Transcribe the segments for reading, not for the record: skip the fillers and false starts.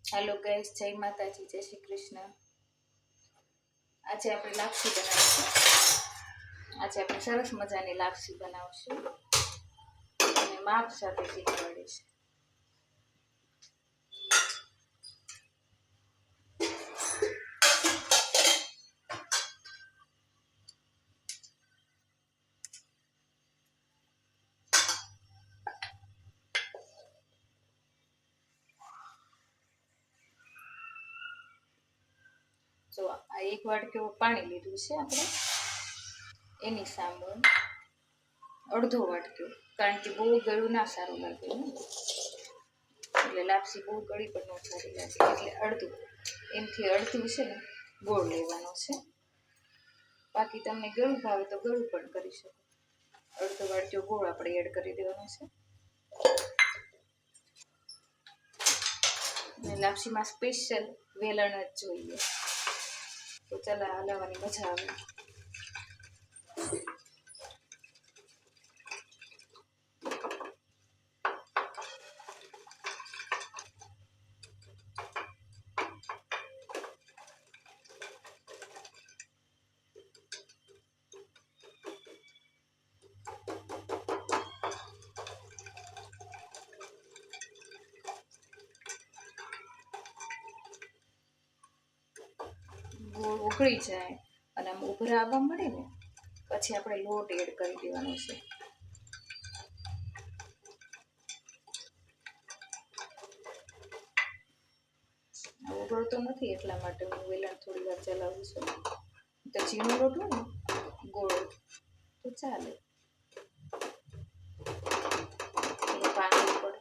Hello guys, जय माताजी, जय श्री कृष्ण। આજે આપણે લાપસી બનાવીશું। આજે આપણે સરસ મજાની લાપસી બનાવશું અને માપ સાથે શીખવાડીશ। જો આ એક વાટકી પાણી લીધું છે આપણે, એની સામે અડધો વાટક્યો, કારણ કે બહુ ગળ્યું ના સારું લાગે ને, એટલે લાપસી બહુ ગળી પણ ન સારી લાગે, એટલે અડધું, એનાથી અડધું છે ને ગોળ લેવાનો છે। બાકી તમને ગળું ભાવે તો ગળું પણ કરી શકો। અડધો વાટક્યો ગોળ આપણે એડ કરી દેવાનો છે। લાપસીમાં સ્પેશિયલ વેલણ જ જોઈએ, તો ચાલો હલાવવાની મજા આવે। ગોળ ઉકળી જાય અને આમ ઉભરા આવવા મળે ને પછી આપણે લોટ એડ કરી દેવાનો છે। ઉભરતો નથી એટલા માટે હું વેલણ થોડી વાર ચલાવું છું। તો ઝીણો લોટ હોય ને ગોળ તો ચાલે, પાણી ઉપર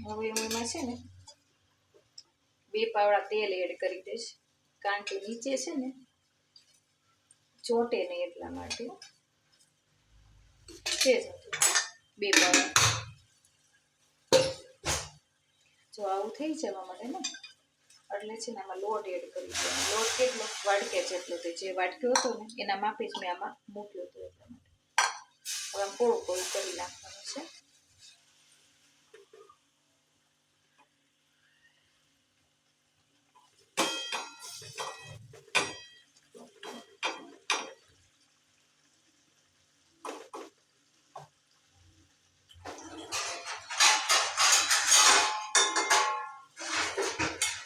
હવે હું એમાં છે ને 2 પાવડા તેલ એડ કરી દઈશ, કારણ કે નીચે છે ને ચોટે નહીં એટલા માટે છે જ 2 પાવડા। જો આવું થઈ જવા માટે ને એટલે છે ને આમાં લોટ એડ કરી દેવાનો। લોટ કેટલો વાટક્યા જેટલો, જે વાટક્યો હતો ને એના માપે જ મેં આમાં મૂક્યો હતો, એટલા માટે હવે આમ પોળું પોળું કરી નાખવાનું છે।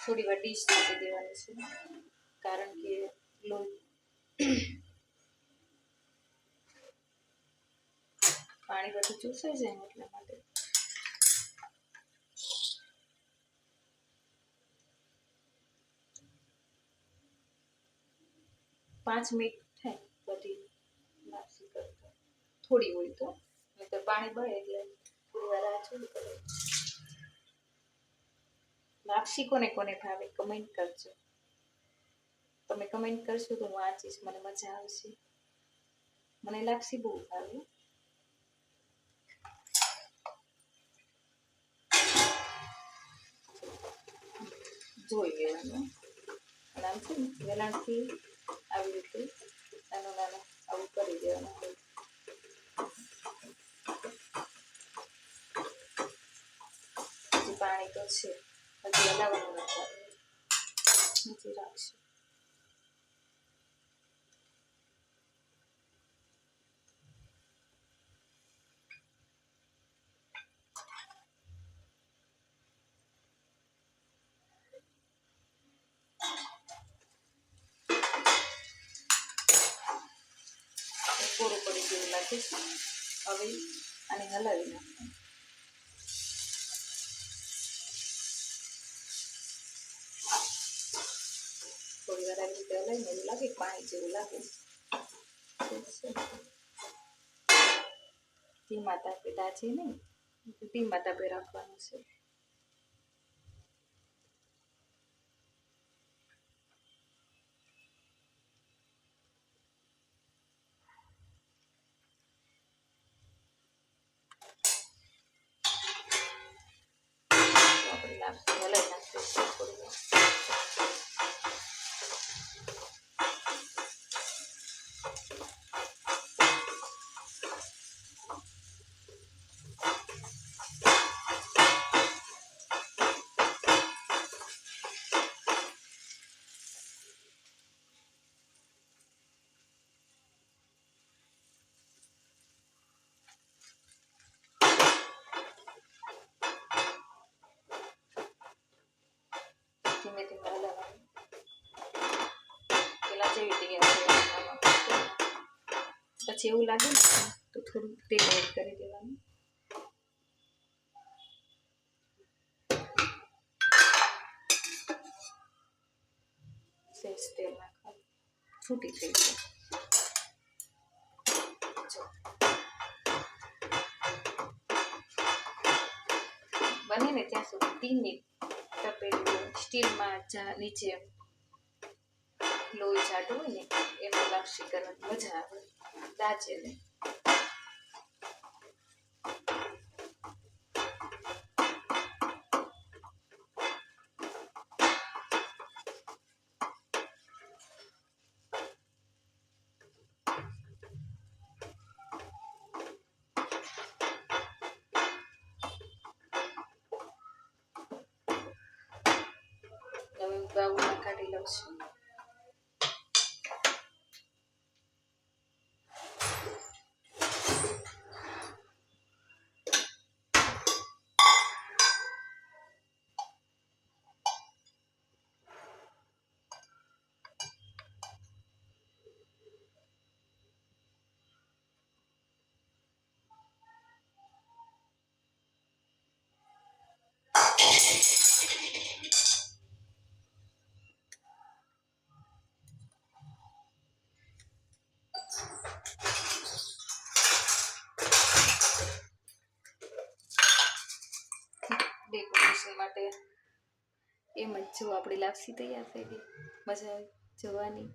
થોડી વાર ડીશ નાખી દેવાની છે, કારણ કે લોટ પાણી બધું ચૂસાઈ જાય ને એટલા માટે। 5 મિનિટ થાય બધી લાપસી કરતા, થોડી હોય તો, નહીં તો પાણી બળે એટલે થોડી વાર આ છોડી પડે। લાપસી કોને કોને ભાવે કમેન્ટ કરજો, તમે કમેન્ટ કરશો તો હું વાંચીશ, મને મજા આવશે। મને લાપસી બહુ ભાવે। જોઈ લેવાનું, અને આમ છે ને વેલણથી આવી રીતે નાનું નાનું આવું કરી દેવાનું હોય। હજી પાણી તો છે, હજી હલાવવાનું નથી, નીચે રાખશે। પૂરું પડી જેવું લાગે છે, હવે આને હલાવી નાખવાનું। થોડી વાર આવી રીતે હલાવીને એવું લાગે પાણી જેવું લાગે, ધીમા તાપે, દાજે નહીં, ધીમા તાપે રાખવાનું છે। લાપસી હલાઈ નાખીશ થોડી વાર. ધીમે ધીમે હલાવવાનું. પેલા જેવી તૈયાર પછી એવું લાગે ને તો થોડું તેલ એડ કરી દેવાનું. સહેજ તેલ નાખવાનું, છૂટી થઈ જાય. બને ને ત્યાં સુધી ધીમી તપેલી સ્ટીલમાં નીચે લોહી જાડું હોય ને એમાં લાપસી કરવાની મજા આવે, દાજે ને. હવે બાઉલમાં કાઢી લઉં છું. ડેકોરેશન માટે એમ જ જો આપણી લાપસી તૈયાર થઈ ગઈ. મજા આવી જોવાની.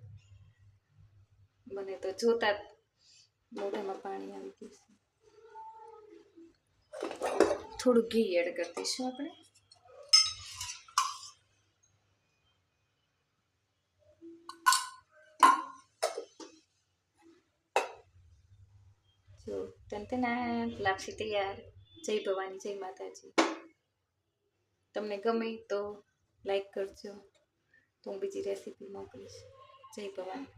મને તો જોતા જ મોઢામાં પાણી આવી ગયું છે. થોડું ઘી એડ કરી દઈશું આપણે. જો તનતના લાપસી તૈયાર. જય ભવાની, જય માતાજી. તમને ગમે તો લાઈક કરજો, તો હું બીજી રેસીપી મોકલીશ. જય ભવાની.